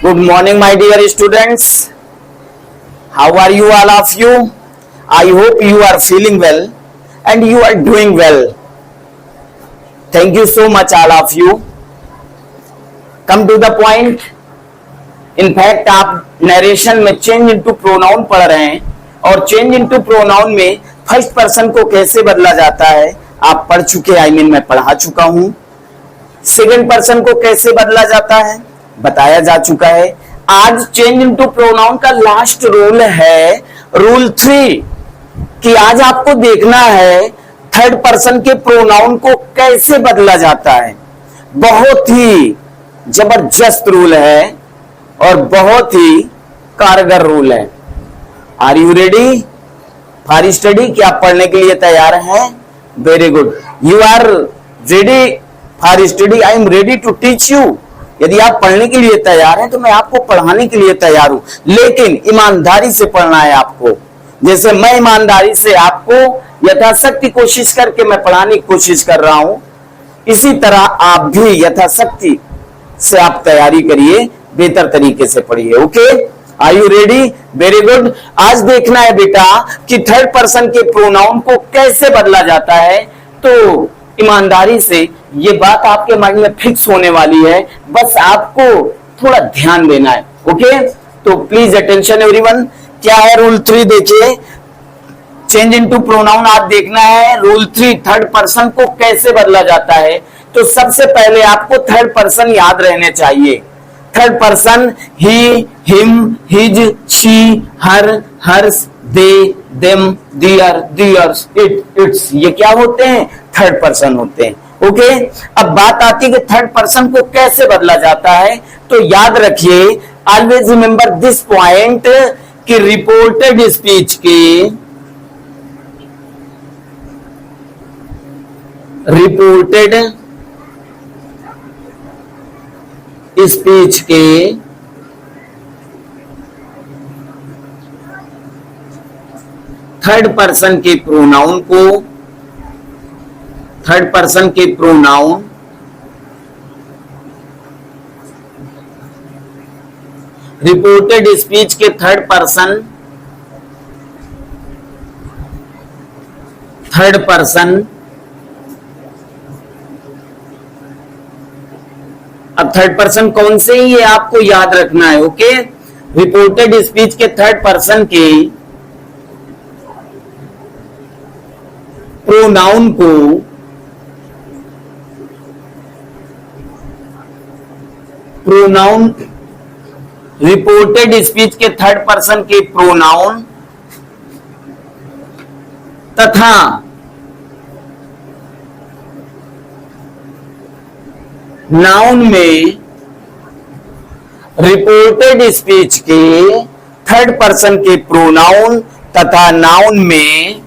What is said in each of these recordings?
Good morning, my dear students. How are you, all of you? I hope you are feeling well and you are doing well. Thank you so much, all of you. Come to the point. In fact, आप narration में change into pronoun पढ़ रहे हैं और change into pronoun में first person को कैसे बदला जाता है आप पढ़ चुके, मैं पढ़ा चुका हूं। सेकंड पर्सन को कैसे बदला जाता है बताया जा चुका है। आज चेंज इनटू प्रोनाउन का लास्ट रूल है रूल 3 कि आज आपको देखना है थर्ड पर्सन के प्रोनाउन को कैसे बदला जाता है। बहुत ही जबरदस्त रूल है और बहुत ही कारगर रूल है। Are you ready for study? क्या आप पढ़ने के लिए तैयार हैं? Very good, you are ready for study. I am ready to teach you. यदि आप पढ़ने के लिए तैयार हैं तो मैं आपको पढ़ाने के लिए तैयार हूं, लेकिन ईमानदारी से पढ़ना है आपको। जैसे मैं ईमानदारी से आपको यथाशक्ति कोशिश करके मैं पढ़ाने की कोशिश कर रहा हूं, इसी तरह आप भी यथाशक्ति से आप तैयारी करिए, बेहतर तरीके से पढ़िए। Okay, are you ready? Very good. आज देखना है बेटा कि थर्ड पर्सन के प्रोनाउन को कैसे बदला जाता है। तो ईमानदारी से ये बात आपके माइंड में फिक्स होने वाली है, बस आपको थोड़ा ध्यान देना है। ओके, तो प्लीज अटेंशन एवरीवन। क्या है रूल 3? देखिए, चेंज इनटू प्रोनाउन आप देखना है। रूल 3, थर्ड पर्सन को कैसे बदला जाता है। तो सबसे पहले आपको थर्ड पर्सन याद रहने चाहिए। Third person he, him, his, she, her, hers, they, them, their, theirs, its, ये क्या होते हैं? थर्ड पर्सन होते हैं। ओके, अब बात आती है कि थर्ड पर्सन को कैसे बदला जाता है। तो याद रखिए, ऑलवेज रिमेंबर दिस पॉइंट कि रिपोर्टेड स्पीच के थर्ड पर्सन के प्रोनाउन रिपोर्टेड स्पीच के थर्ड पर्सन अब थर्ड पर्सन कौन से ही ये आपको याद रखना है। ओके, रिपोर्टेड स्पीच के थर्ड पर्सन के प्रोनाउन को रिपोर्टेड स्पीच के थर्ड पर्सन के प्रोनाउन तथा नाउन में रिपोर्टेड स्पीच के थर्ड पर्सन के प्रोनाउन तथा नाउन में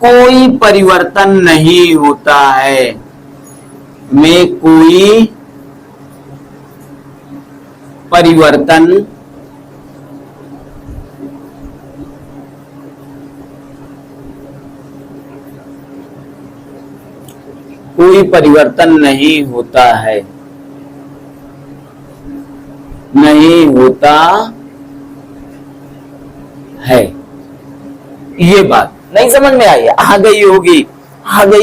कोई परिवर्तन नहीं होता है। में कोई परिवर्तन नहीं होता है, नहीं होता है। ये बात नहीं समझ में आई? आ गई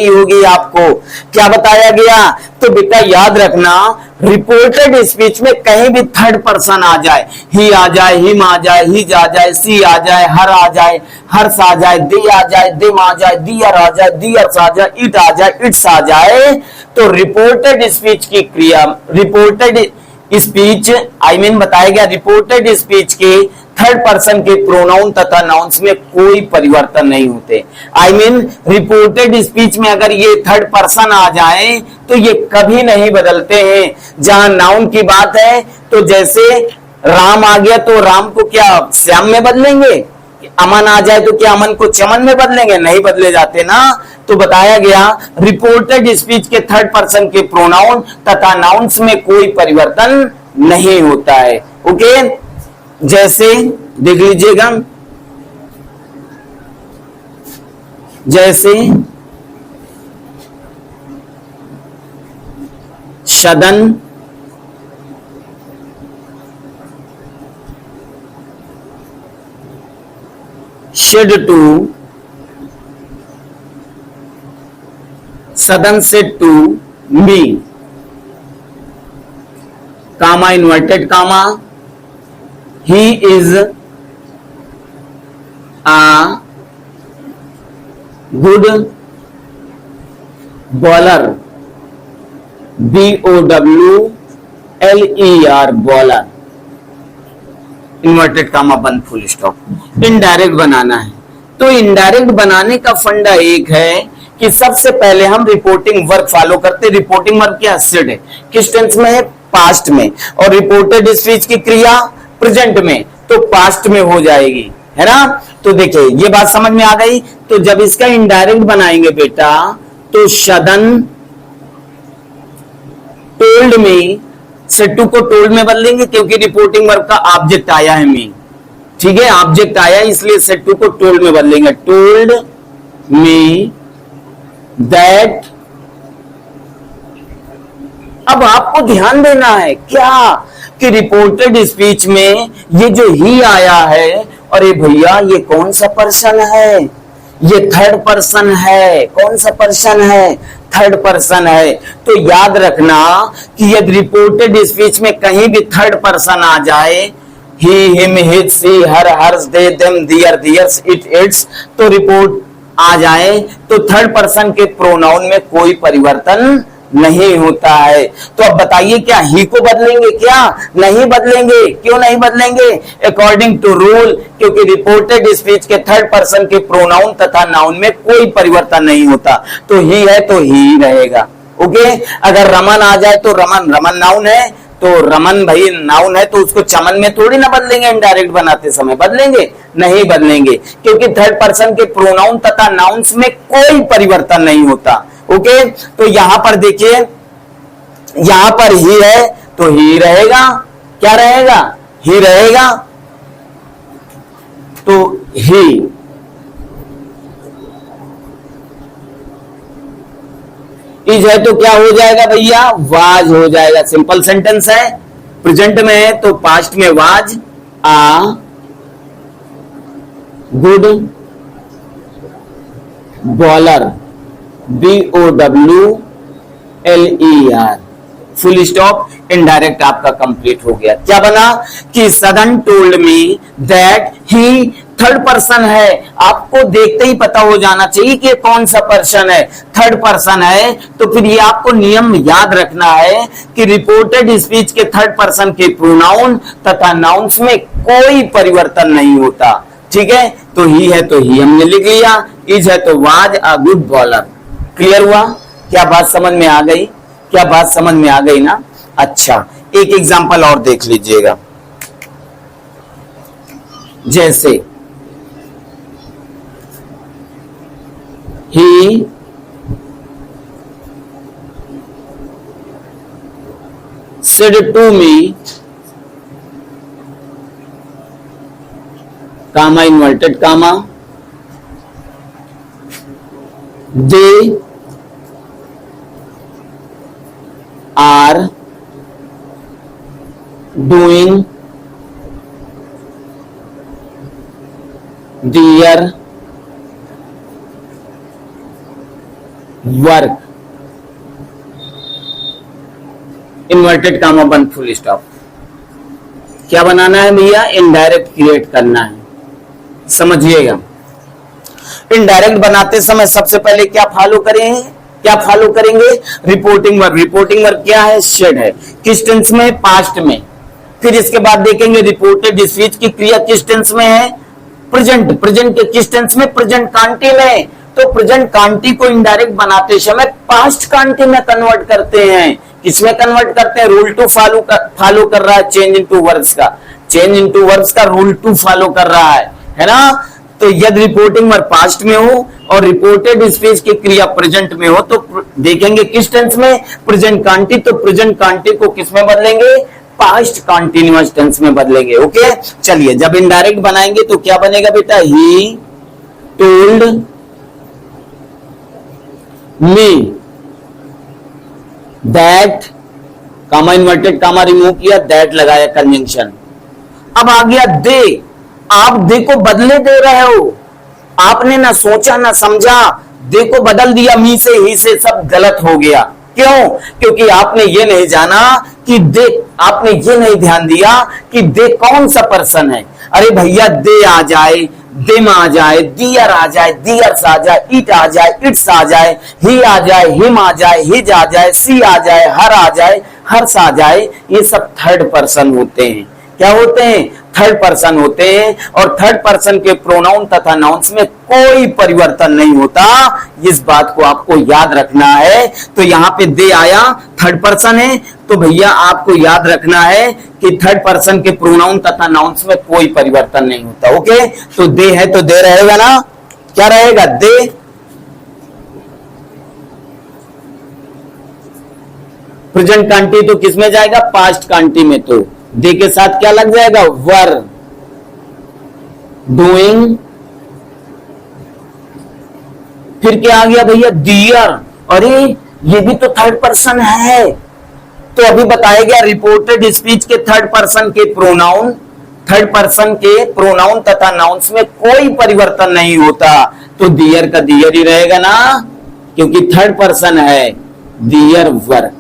होगी आपको। क्या बताया गया? तो बेटा याद रखना, रिपोर्टेड स्पीच में कहीं भी थर्ड पर्सन आ जाए, ही आ जाए, हिम आ जाए, हिज आ जाए, सी आ जाए, हर आ जाए, हर्ष आ जाए, दे आ जाए, देम आ जाए, दियर आ जाए, दियर्स आ जाए, इट आ जाए, इट्स आ जाए, तो रिपोर्टेड स्पीच की क्रिया, रिपोर्टेड स्पीच बताया गया, रिपोर्टेड स्पीच के थर्ड पर्सन के प्रोनाउन तथा नाउन्स में कोई परिवर्तन नहीं होते। रिपोर्टेड स्पीच में अगर ये थर्ड पर्सन आ जाए तो ये कभी नहीं बदलते हैं। जहां नाउन की बात है तो जैसे राम आ गया तो राम को क्या श्याम में बदलेंगे? अमन आ जाए तो क्या अमन को चमन में बदलेंगे? नहीं बदले जाते ना। तो बताया गया रिपोर्टेड स्पीच के थर्ड पर्सन के प्रोनाउन तथा नाउन्स में कोई परिवर्तन नहीं होता है। ओके, जैसे देख लीजिएगा, जैसे सदन, said to, Sadan said to me, comma inverted comma, he is a good bowler, BOWLER bowler, inverted comma बंद फुल स्टॉप। इनडायरेक्ट बनाना है तो इनडायरेक्ट बनाने का फंडा एक है कि सबसे पहले हम रिपोर्टिंग वर्क फॉलो करते। रिपोर्टिंग वर्क क्या सेड है, किस टेंस में है, पास्ट में, और रिपोर्टेड स्पीच की क्रिया प्रेजेंट में, तो पास्ट में हो जाएगी, है ना। तो देखिए ये बात समझ में आ गई। तो जब इसका इनडायरेक्ट बनाएंगे बेटा तो सदन टोल्ड में, सेड टू को टोल्ड में बदलेंगे क्योंकि रिपोर्टिंग वर्क का ऑब्जेक्ट आया है मी, ठीक है, ऑब्जेक्ट आया इसलिए सेड टू को टोल्ड में बदलेंगे। टोल्ड मी दैट, अब आपको ध्यान देना है क्या कि रिपोर्टेड स्पीच में ये जो ही आया है, अरे भैया ये कौन सा पर्सन है, ये थर्ड पर्सन है। कौन सा पर्सन है, थर्ड पर्सन है। तो याद रखना कि यदि रिपोर्टेड स्पीच में कहीं भी थर्ड पर्सन आ जाए, he him his she her hers they them their theirs it its, तो रिपोर्ट आ जाए तो थर्ड पर्सन के प्रोनाउन में कोई परिवर्तन नहीं होता है। तो अब बताइए क्या ही को बदलेंगे, क्या नहीं बदलेंगे, क्यों नहीं बदलेंगे, अकॉर्डिंग टू रूल, क्योंकि रिपोर्टेड स्पीच के थर्ड पर्सन के प्रोनाउन तथा नाउन में कोई परिवर्तन नहीं होता। तो ही है तो ही रहेगा। ओके, अगर रमन आ जाए तो रमन, रमन नाउन है तो रमन भाई नाउन है तो उसको चमन में थोड़ी ना बदलेंगे, इनडायरेक्ट बनाते समय बदलेंगे, नहीं बदलेंगे, क्योंकि थर्ड पर्सन के प्रोनाउन तथा नाउन्स में कोई परिवर्तन नहीं होता। ओके, तो यहां पर देखिए, यहां पर ही है तो ही रहेगा, क्या रहेगा, ही रहेगा, तो ही। इज है तो क्या हो जाएगा भैया, वाज हो जाएगा। सिंपल सेंटेंस है, प्रेजेंट में है तो पास्ट में was a good bowler, BOWLER, full stop. Indirect आपका कंप्लीट हो गया। क्या बना कि सदन told me that he, third person है, आपको देखते ही पता हो जाना चाहिए कि कौन सा पर्सन है, थर्ड पर्सन है। तो फिर ये आपको नियम याद रखना है कि रिपोर्टेड स्पीच के थर्ड पर्सन के प्रोनाउन तथा नाउन्स में कोई परिवर्तन नहीं होता। ठीक है, तो ही है तो ही हमने लिख लिया, इज है तो was a good bowler. Clear हुआ, क्या बात समझ में आ गई, क्या बात समझ में आ गई ना। अच्छा, एक एग्जांपल और देख लीजिएगा, जैसे ही said to me, comma inverted comma, they are doing their work, inverted comma बंद फुल स्टॉप। क्या बनाना है भैया, इनडायरेक्ट क्रिएट करना है, समझिएगा। इनडायरेक्ट बनाते समय सबसे पहले क्या फॉलो करेंगे, क्या फॉलो करेंगे, रिपोर्टिंग वर्क। रिपोर्टिंग वर्क क्या है, शेड है, किस टेंस में, पास्ट में। फिर इसके बाद देखेंगे रिपोर्टेड स्पीच की क्रिया किस टेंस में है, प्रेजेंट। प्रेजेंट के किस टेंस में, प्रेजेंट कांटी में। तो प्रेजेंट कांटी को इनडायरेक्ट बनाते समय पास्ट कांटी में कन्वर्ट करते हैं। किसमें कन्वर्ट करते हैं, रूल टू फॉलो कर रहा है, चेंज इनटू वर्ब्स का, चेंज इनटू वर्ब्स का रूल टू फॉलो कर रहा है ना। तो यदि रिपोर्टिंग वर्ब पास्ट में हो और रिपोर्टेड स्पीच की क्रिया प्रेजेंट में हो तो देखेंगे किस टेंस में, प्रेजेंट कांटी। तो प्रेजेंट कांटी को किस में बदलेंगे, पास्ट कंटिन्यूअस टेंस में बदलेंगे। ओके, चलिए जब इनडायरेक्ट बनाएंगे तो क्या बनेगा बेटा, he told me that, comma inverted comma remove किया, दैट लगाया कंजंक्शन। अब आ गया दे, आप दे को बदले दे रहे हो, आपने ना सोचा ना समझा, देखो बदल दिया मी से ही से, सब गलत हो गया। क्यों? क्योंकि आपने ये नहीं जाना कि दे, आपने ये नहीं ध्यान दिया कि दे कौन सा पर्सन है। अरे भैया दे आ जाए, दिम आ जाए, दियर आ जाए, दियर्स आ जाए, इट आ जाए, इट्स आ जाए, ही आ जाए, हिम आ जाए, हिज आ जाए, सी आ जाए, हर आ जाए, हर्ष आ जाए, ये सब थर्ड पर्सन होते हैं। क्या होते हैं? थर्ड पर्सन होते हैं। और थर्ड पर्सन के प्रोनाउन तथा नाउन्स में कोई परिवर्तन नहीं होता, इस बात को आपको याद रखना है। तो यहाँ पे दे आया, थर्ड पर्सन है, तो भैया आपको याद रखना है कि थर्ड पर्सन के प्रोनाउन तथा नाउन्स में कोई परिवर्तन नहीं होता। ओके, तो दे है तो दे रहेगा ना, क्या रहेगा? दे। प्रेजेंट कांटी तो किस में जाएगा? पास्ट कांटी में। तो दे के साथ क्या लग जाएगा? वर, डूइंग। फिर क्या आ गया भैया? दियर। अरे ये भी तो थर्ड पर्सन है। तो अभी बताया गया रिपोर्टेड स्पीच के थर्ड पर्सन के प्रोनाउन, थर्ड पर्सन के प्रोनाउन तथा नाउन्स में कोई परिवर्तन नहीं होता। तो दियर का दियर ही रहेगा ना, क्योंकि थर्ड पर्सन है। There were.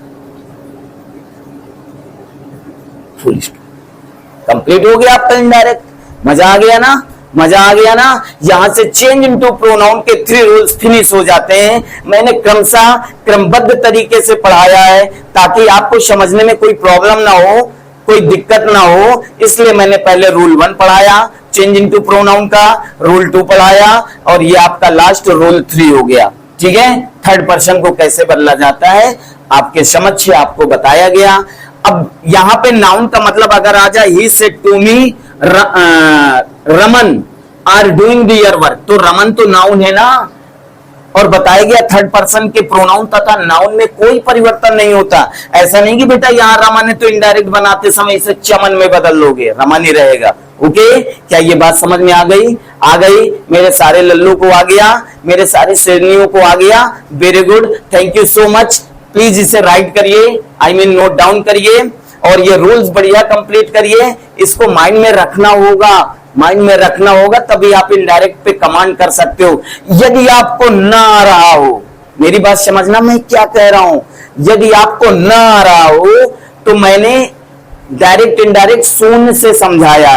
Full stop. Complete हो गया आपका इनडायरेक्ट। मजा आ गया ना? मजा आ गया ना? यहां से चेंज इनटू प्रोनाउन के 3 रूल्स फिनिश हो जाते हैं। मैंने क्रमशः क्रमबद्ध तरीके से पढ़ाया है ताकि आपको समझने में कोई प्रॉब्लम ना हो, कोई दिक्कत ना हो। इसलिए मैंने पहले रूल 1 पढ़ाया चेंज इनटू प्रोनाउन का, रूल 2 पढ़ाया, और ये आपका लास्ट रूल 3 हो गया। ठीक है, थर्ड पर्सन को कैसे बदला जाता है आपके समक्ष आपको बताया गया। अब यहां पे नाउन का मतलब अगर आ जाए he said to me Raman are doing their work, तो रमन तो नाउन है ना, और बताया गया थर्ड पर्सन के प्रोनाउन तथा नाउन में कोई परिवर्तन नहीं होता। ऐसा नहीं कि बेटा यहाँ रमन है तो इनडायरेक्ट बनाते समय इसे चमन में बदल लोगे, रमन ही रहेगा। ओके, क्या ये बात समझ में आ गई? आ गई। मेरे सारे लल्लू को आ गया, मेरे सारे शेरनियों को आ गया। Very good, thank you so much. Please इसे राइट करिए, आई मीन नोट डाउन करिए, और ये रूल्स बढ़िया कंप्लीट करिए। इसको माइंड में रखना होगा, माइंड में रखना होगा, तभी आप इनडायरेक्ट पे कमांड कर सकते हो। यदि आपको ना आ रहा हो, मेरी बात समझना मैं क्या कह रहा हूं, यदि आपको ना आ रहा हो तो मैंने डायरेक्ट इनडायरेक्ट शून्य से समझाया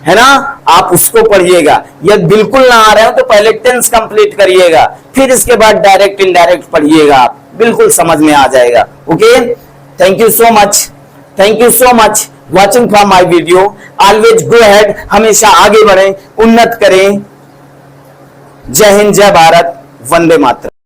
है ना, आप उसको पढ़िएगा। यदि बिल्कुल ना आ रहा हो तो पहले टेंस कंप्लीट करिएगा, फिर इसके बाद डायरेक्ट इनडायरेक्ट पढ़िएगा, आप बिल्कुल समझ में आ जाएगा। Okay, thank you so much, thank you so much watching from my video. Always go ahead, हमेशा आगे बढ़ें, उन्नत करें। जय हिंद, जय भारत, वंदे मातरम।